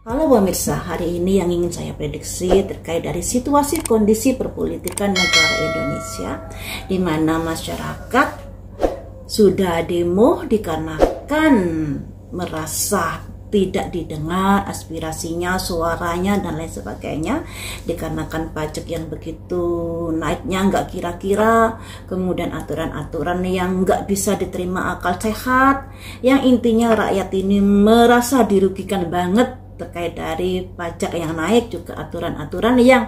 Halo pemirsa, hari ini yang ingin saya prediksi terkait dari situasi kondisi perpolitikan negara Indonesia, di mana masyarakat sudah demo dikarenakan merasa tidak didengar aspirasinya, suaranya, dan lain sebagainya, dikarenakan pajak yang begitu naiknya nggak kira-kira, kemudian aturan-aturan yang nggak bisa diterima akal sehat, yang intinya rakyat ini merasa dirugikan banget terkait dari pajak yang naik, juga aturan-aturan yang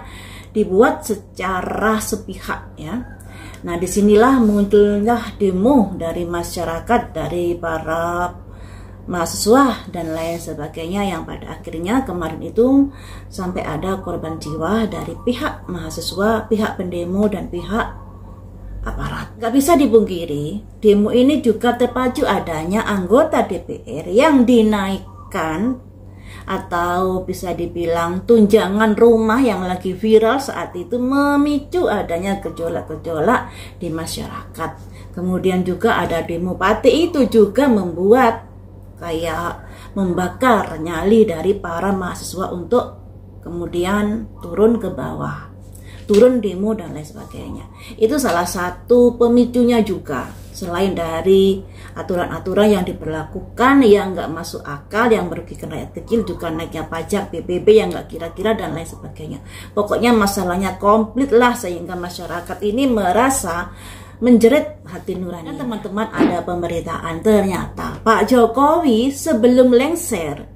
dibuat secara sepihak ya. Nah, disinilah munculnya demo dari masyarakat, dari para mahasiswa dan lain sebagainya, yang pada akhirnya kemarin itu sampai ada korban jiwa dari pihak mahasiswa, pihak pendemo, dan pihak aparat. Gak bisa dipungkiri, demo ini juga terpacu adanya anggota DPR yang dinaikkan atau bisa dibilang tunjangan rumah yang lagi viral saat itu, memicu adanya gejolak-gejolak di masyarakat. Kemudian juga ada demo Pati, itu juga membuat kayak membakar nyali dari para mahasiswa untuk kemudian turun ke bawah, turun demo dan lain sebagainya. Itu salah satu pemicunya juga, selain dari aturan-aturan yang diberlakukan yang nggak masuk akal, yang merugikan rakyat kecil, juga naiknya pajak PBB yang nggak kira-kira dan lain sebagainya. Pokoknya masalahnya komplit lah, sehingga masyarakat ini merasa menjerit hati nurani. Dan teman-teman, ada pemberitaan ternyata Pak Jokowi sebelum lengser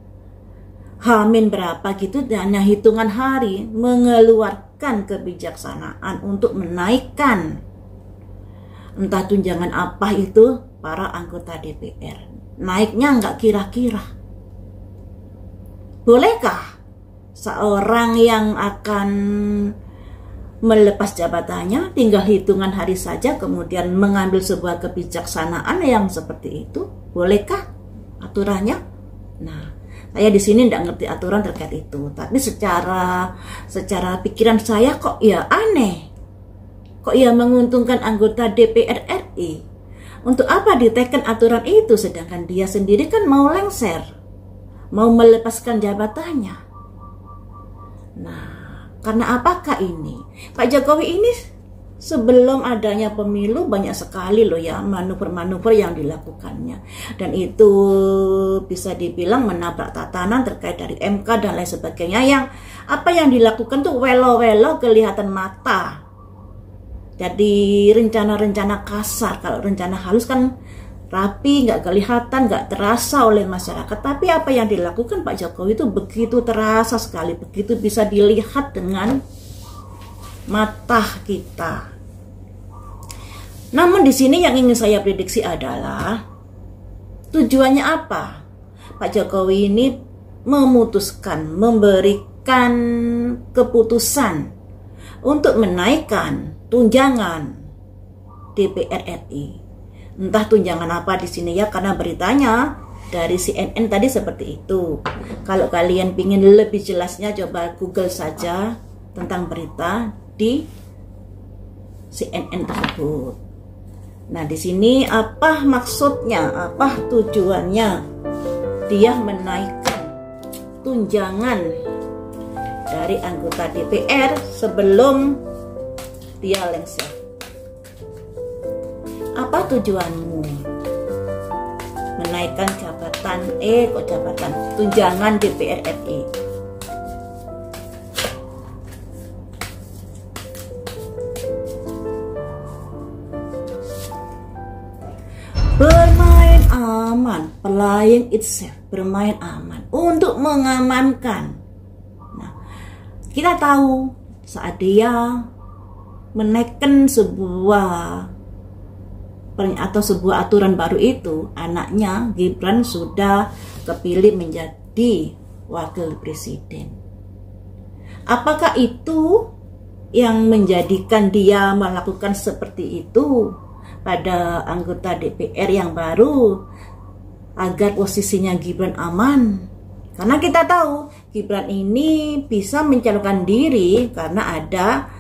Hamin berapa gitu, hanya hitungan hari, mengeluarkan kebijaksanaan untuk menaikkan entah tunjangan apa itu para anggota DPR. Naiknya nggak kira-kira. Bolehkah seorang yang akan melepas jabatannya tinggal hitungan hari saja kemudian mengambil sebuah kebijaksanaan yang seperti itu? Bolehkah aturannya? Nah, saya di sini tidak ngerti aturan terkait itu, tapi secara pikiran saya kok ya aneh, kok ya menguntungkan anggota DPR RI. Untuk apa diteken aturan itu, sedangkan dia sendiri kan mau lengser, mau melepaskan jabatannya. Nah, karena apakah ini? Pak Jokowi ini sebelum adanya pemilu banyak sekali loh ya manuver-manuver yang dilakukannya, dan itu bisa dibilang menabrak tatanan terkait dari MK dan lain sebagainya, yang apa yang dilakukan tuh welo-welo kelihatan mata. Jadi rencana-rencana kasar, kalau rencana halus kan rapi, nggak kelihatan, nggak terasa oleh masyarakat. Tapi apa yang dilakukan Pak Jokowi itu begitu terasa sekali, begitu bisa dilihat dengan mata kita. Namun di sini yang ingin saya prediksi adalah tujuannya apa? Pak Jokowi ini memutuskan, memberikan keputusan untuk menaikkan tunjangan DPR RI. Entah tunjangan apa di sini ya, karena beritanya dari CNN tadi seperti itu. Kalau kalian ingin lebih jelasnya, coba Google saja tentang berita di CNN tersebut. Nah, di sini apa maksudnya, apa tujuannya dia menaikkan tunjangan dari anggota DPR sebelum dia lengser? Apa tujuanmu menaikkan jabatan, tunjangan DPR RI? Bermain aman, playing itself, bermain aman untuk mengamankan. Nah, kita tahu saat dia menaikkan sebuah aturan baru itu, anaknya Gibran sudah kepilih menjadi wakil presiden. Apakah itu yang menjadikan dia melakukan seperti itu pada anggota DPR yang baru, agar posisinya Gibran aman? Karena kita tahu Gibran ini bisa mencalonkan diri karena ada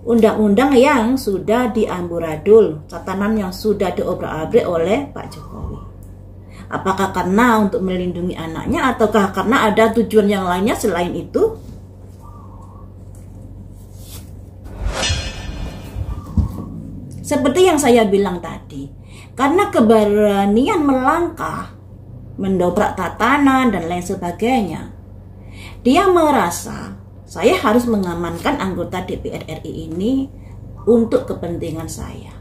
undang-undang yang sudah diamburadul, tatanan yang sudah diobrak-abrik oleh Pak Jokowi. Apakah karena untuk melindungi anaknya ataukah karena ada tujuan yang lainnya selain itu? Seperti yang saya bilang tadi, karena keberanian melangkah, mendobrak tatanan dan lain sebagainya, dia merasa saya harus mengamankan anggota DPR RI ini untuk kepentingan saya.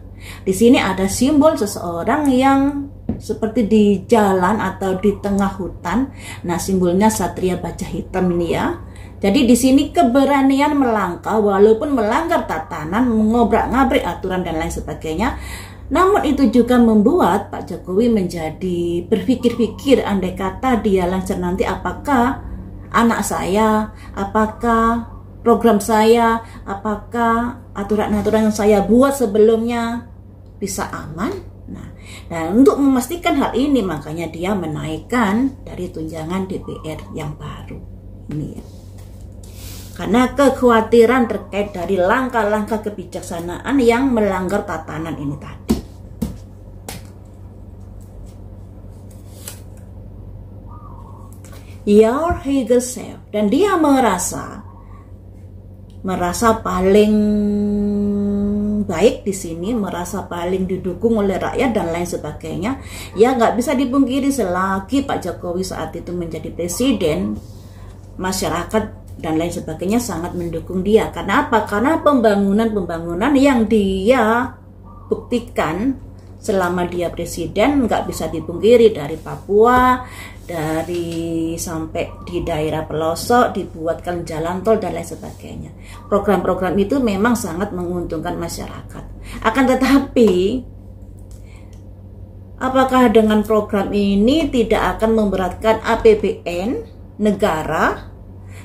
Di sini ada simbol seseorang yang seperti di jalan atau di tengah hutan. Nah, simbolnya satria baja hitam ini ya. Jadi di sini keberanian melangkah walaupun melanggar tatanan, mengobrak-ngabrik aturan dan lain sebagainya. Namun itu juga membuat Pak Jokowi menjadi berpikir-pikir, andai kata dia lengser nanti, apakah anak saya, apakah program saya, apakah aturan-aturan yang saya buat sebelumnya bisa aman? Nah, untuk memastikan hal ini makanya dia menaikkan dari tunjangan DPR yang baru ini ya. Karena kekhawatiran terkait dari langkah-langkah kebijaksanaan yang melanggar tatanan ini tadi. Your higher self, dan dia merasa paling baik di sini, merasa paling didukung oleh rakyat dan lain sebagainya. Ya, nggak bisa dipungkiri selagi Pak Jokowi saat itu menjadi presiden, masyarakat dan lain sebagainya sangat mendukung dia. Karena apa? Karena pembangunan yang dia buktikan selama dia presiden nggak bisa dipungkiri, dari Papua, dari sampai di daerah pelosok dibuatkan jalan tol dan lain sebagainya. Program-program itu memang sangat menguntungkan masyarakat. Akan tetapi, apakah dengan program ini tidak akan memberatkan APBN negara?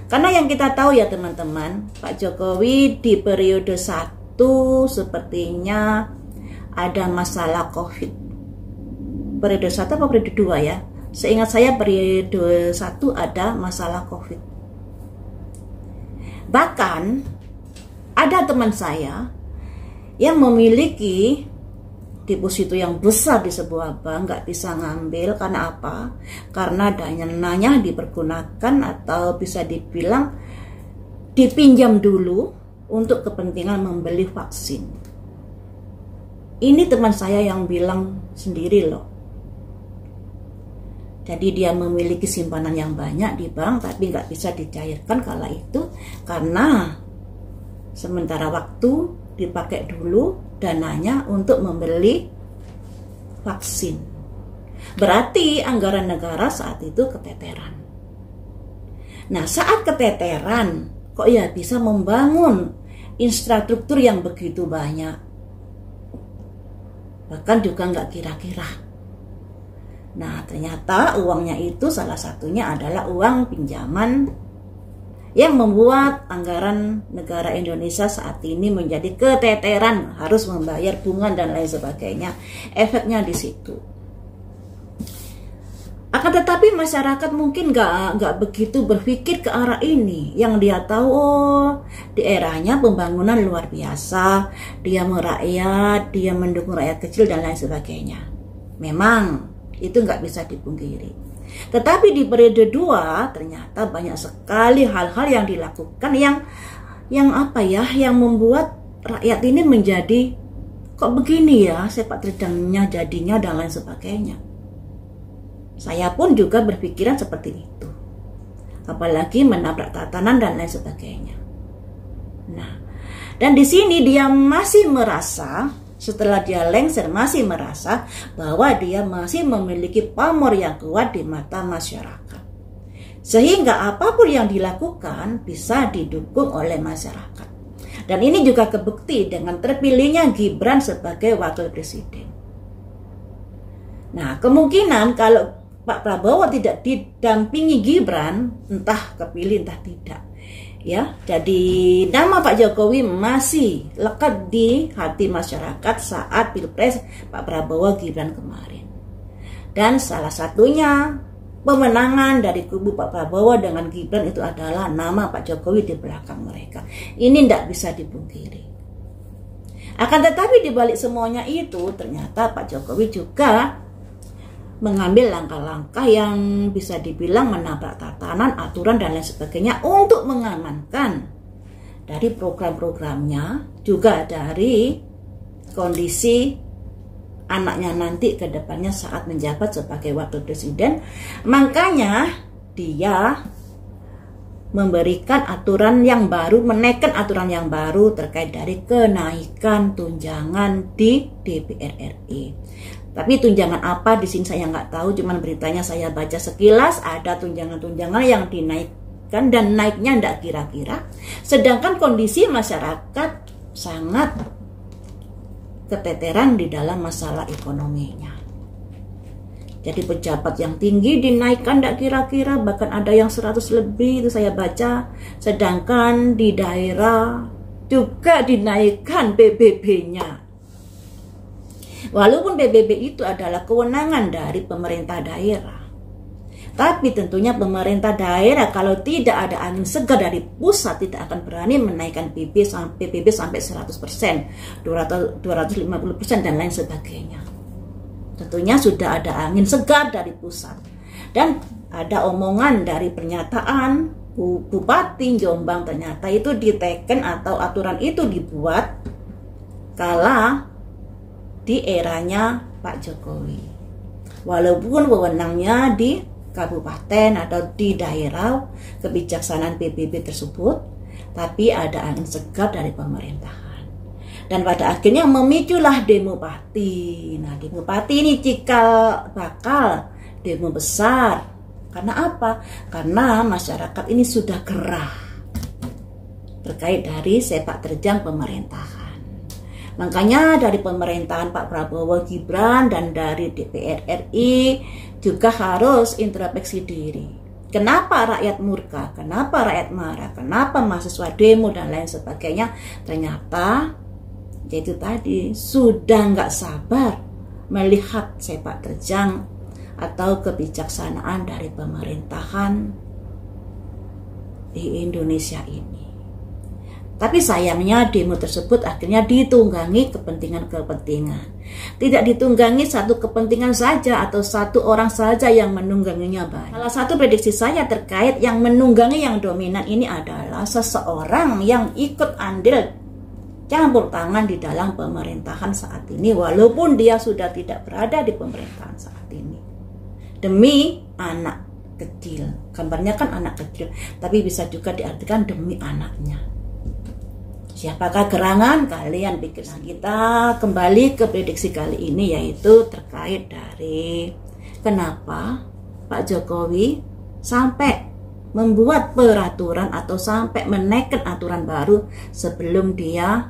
Karena yang kita tahu ya teman-teman, Pak Jokowi di periode 1 sepertinya ada masalah COVID. Periode 1 apa periode 2 ya? Seingat saya periode 1 ada masalah COVID. Bahkan ada teman saya yang memiliki deposito yang besar di sebuah bank, nggak bisa ngambil. Karena apa? Karena dananya dipergunakan atau bisa dibilang dipinjam dulu untuk kepentingan membeli vaksin. Ini teman saya yang bilang sendiri loh. Jadi dia memiliki simpanan yang banyak di bank tapi nggak bisa dicairkan kala itu karena sementara waktu dipakai dulu dananya untuk membeli vaksin. Berarti anggaran negara saat itu keteteran. Nah, saat keteteran kok ya bisa membangun infrastruktur yang begitu banyak, bahkan juga nggak kira-kira. Nah, ternyata uangnya itu salah satunya adalah uang pinjaman yang membuat anggaran negara Indonesia saat ini menjadi keteteran, harus membayar bunga dan lain sebagainya. Efeknya di situ. Akan tetapi masyarakat mungkin nggak begitu berpikir ke arah ini. Yang dia tahu, oh, di eranya pembangunan luar biasa, dia merakyat, dia mendukung rakyat kecil dan lain sebagainya. Memang itu nggak bisa dipungkiri. Tetapi di periode 2 ternyata banyak sekali hal-hal yang dilakukan yang apa ya, yang membuat rakyat ini menjadi kok begini ya sepak terjangnya jadinya dan lain sebagainya. Saya pun juga berpikiran seperti itu. Apalagi menabrak tatanan dan lain sebagainya. Nah, dan di sini dia masih merasa, setelah dia lengser masih merasa bahwa dia masih memiliki pamor yang kuat di mata masyarakat. Sehingga apapun yang dilakukan bisa didukung oleh masyarakat. Dan ini juga kebukti dengan terpilihnya Gibran sebagai wakil presiden. Nah, kemungkinan kalau Pak Prabowo tidak didampingi Gibran, entah kepilih entah tidak. Ya, jadi nama Pak Jokowi masih lekat di hati masyarakat saat Pilpres Pak Prabowo Gibran kemarin. Dan salah satunya pemenangan dari kubu Pak Prabowo dengan Gibran itu adalah nama Pak Jokowi di belakang mereka. Ini tidak bisa dipungkiri. Akan tetapi di balik semuanya itu ternyata Pak Jokowi juga mengambil langkah-langkah yang bisa dibilang menabrak tatanan, aturan, dan lain sebagainya untuk mengamankan dari program-programnya, juga dari kondisi anaknya nanti ke depannya saat menjabat sebagai wakil presiden. Makanya dia memberikan aturan yang baru, menaikkan aturan yang baru terkait dari kenaikan tunjangan di DPR RI. Tapi tunjangan apa di sini saya nggak tahu, cuman beritanya saya baca sekilas ada tunjangan-tunjangan yang dinaikkan dan naiknya nggak kira-kira. Sedangkan kondisi masyarakat sangat keteteran di dalam masalah ekonominya. Jadi pejabat yang tinggi dinaikkan nggak kira-kira, bahkan ada yang 100 lebih itu saya baca. Sedangkan di daerah juga dinaikkan PBB-nya. Walaupun PBB itu adalah kewenangan dari pemerintah daerah, tapi tentunya pemerintah daerah kalau tidak ada angin segar dari pusat tidak akan berani menaikkan PBB sampai 100%, 250% dan lain sebagainya. Tentunya sudah ada angin segar dari pusat. Dan ada omongan dari pernyataan Bupati Jombang, ternyata itu diteken atau aturan itu dibuat kala di eranya Pak Jokowi. Walaupun wewenangnya di kabupaten atau di daerah kebijaksanaan PBB tersebut, tapi ada angin segar dari pemerintahan. Dan pada akhirnya memiculah demo Pati. Nah, demo Pati ini cikal bakal demo besar. Karena apa? Karena masyarakat ini sudah gerah terkait dari sepak terjang pemerintahan. Makanya dari pemerintahan Pak Prabowo Gibran dan dari DPR RI juga harus introspeksi diri. Kenapa rakyat murka? Kenapa rakyat marah? Kenapa mahasiswa demo dan lain sebagainya? Ternyata yaitu tadi sudah nggak sabar melihat sepak terjang atau kebijaksanaan dari pemerintahan di Indonesia ini. Tapi sayangnya demo tersebut akhirnya ditunggangi kepentingan-kepentingan. Tidak ditunggangi satu kepentingan saja atau satu orang saja yang menungganginya banyak. Salah satu prediksi saya terkait yang menunggangi yang dominan ini adalah seseorang yang ikut andil campur tangan di dalam pemerintahan saat ini, walaupun dia sudah tidak berada di pemerintahan saat ini. Demi anak kecil. Gambarnya kan anak kecil, tapi bisa juga diartikan demi anaknya. Siapakah gerangan? Kalian pikir. Nah, kita kembali ke prediksi kali ini, yaitu terkait dari kenapa Pak Jokowi sampai membuat peraturan atau sampai menaikkan aturan baru sebelum dia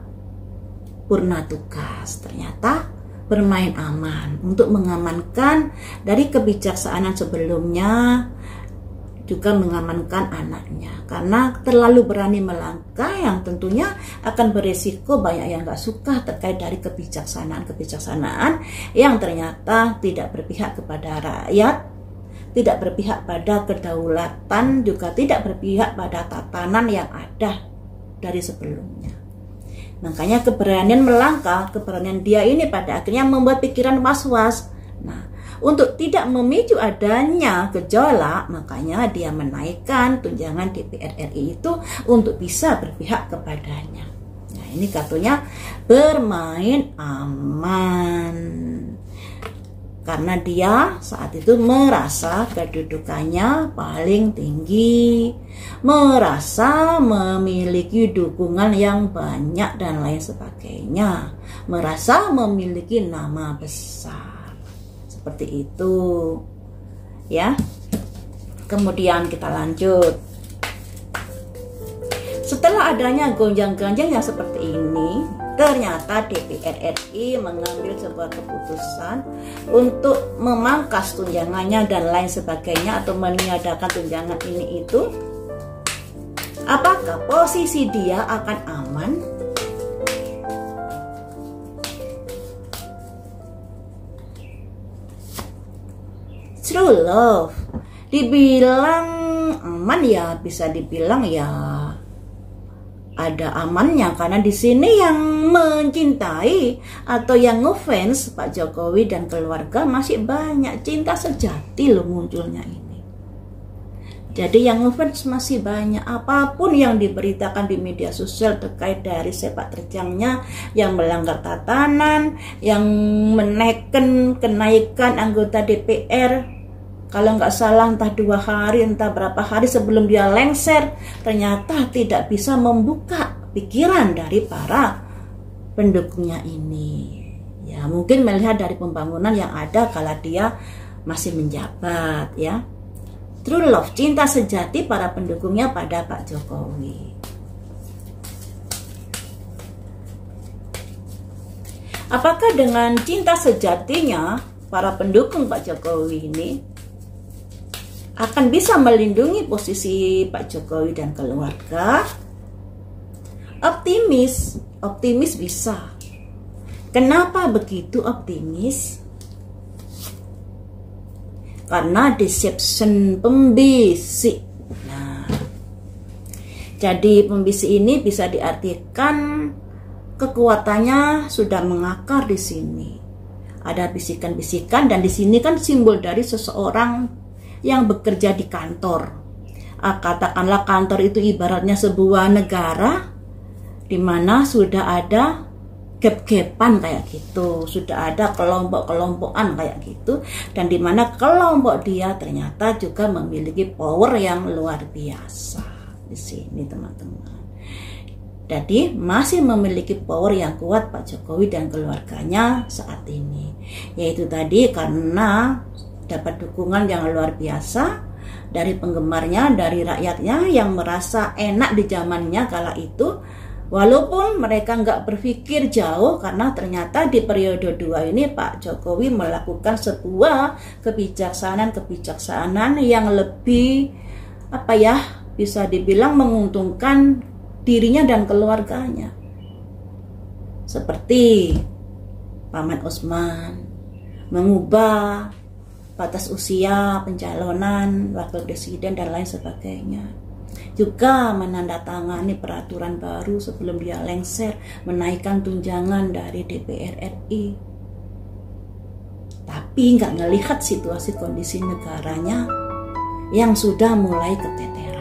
purna tugas. Ternyata bermain aman untuk mengamankan dari kebijaksanaan sebelumnya, juga mengamankan anaknya, karena terlalu berani melangkah yang tentunya akan beresiko banyak yang gak suka terkait dari kebijaksanaan yang ternyata tidak berpihak kepada rakyat, tidak berpihak pada kedaulatan, juga tidak berpihak pada tatanan yang ada dari sebelumnya. Makanya keberanian melangkah, keberanian dia ini pada akhirnya membuat pikiran was-was. Nah, untuk tidak memicu adanya gejolak, makanya dia menaikkan tunjangan DPR RI itu untuk bisa berpihak kepadanya. Nah, ini katanya bermain aman. Karena dia saat itu merasa kedudukannya paling tinggi, merasa memiliki dukungan yang banyak dan lain sebagainya, merasa memiliki nama besar. Seperti itu ya. Kemudian kita lanjut. Setelah adanya gonjang-ganjing yang seperti ini, ternyata DPR RI mengambil sebuah keputusan untuk memangkas tunjangannya dan lain sebagainya, atau meniadakan tunjangan ini itu. Apakah posisi dia akan aman? True love dibilang aman ya, bisa dibilang ya ada amannya, karena di sini yang mencintai atau yang ngefans Pak Jokowi dan keluarga masih banyak. Cinta sejati loh munculnya ini. Jadi yang ngefans masih banyak. Apapun yang diberitakan di media sosial terkait dari sepak terjangnya yang melanggar tatanan, yang menaikkan kenaikan anggota DPR, kalau nggak salah entah 2 hari, entah berapa hari sebelum dia lengser, ternyata tidak bisa membuka pikiran dari para pendukungnya ini. Ya mungkin melihat dari pembangunan yang ada kala dia masih menjabat, ya. True love, cinta sejati para pendukungnya pada Pak Jokowi. Apakah dengan cinta sejatinya para pendukung Pak Jokowi ini akan bisa melindungi posisi Pak Jokowi dan keluarga? Optimis bisa. Kenapa begitu optimis? Karena deception, pembisik. Nah, jadi pembisik ini bisa diartikan kekuatannya sudah mengakar di sini. Ada bisikan-bisikan, dan di sini kan simbol dari seseorang yang bekerja di kantor. Katakanlah kantor itu ibaratnya sebuah negara di mana sudah ada gap-gapan kayak gitu, sudah ada kelompok-kelompokan kayak gitu, dan di mana kelompok dia ternyata juga memiliki power yang luar biasa di sini, teman-teman. Jadi masih memiliki power yang kuat Pak Jokowi dan keluarganya saat ini, yaitu tadi karena dapat dukungan yang luar biasa dari penggemarnya, dari rakyatnya yang merasa enak di zamannya kala itu. Walaupun mereka nggak berpikir jauh, karena ternyata di periode 2 ini Pak Jokowi melakukan sebuah kebijaksanaan yang lebih bisa dibilang menguntungkan dirinya dan keluarganya. Seperti Paman Usman mengubah batas usia pencalonan wakil presiden dan lain sebagainya. Juga menandatangani peraturan baru sebelum dia lengser, menaikkan tunjangan dari DPR RI. Tapi nggak ngelihat situasi kondisi negaranya yang sudah mulai keteteran.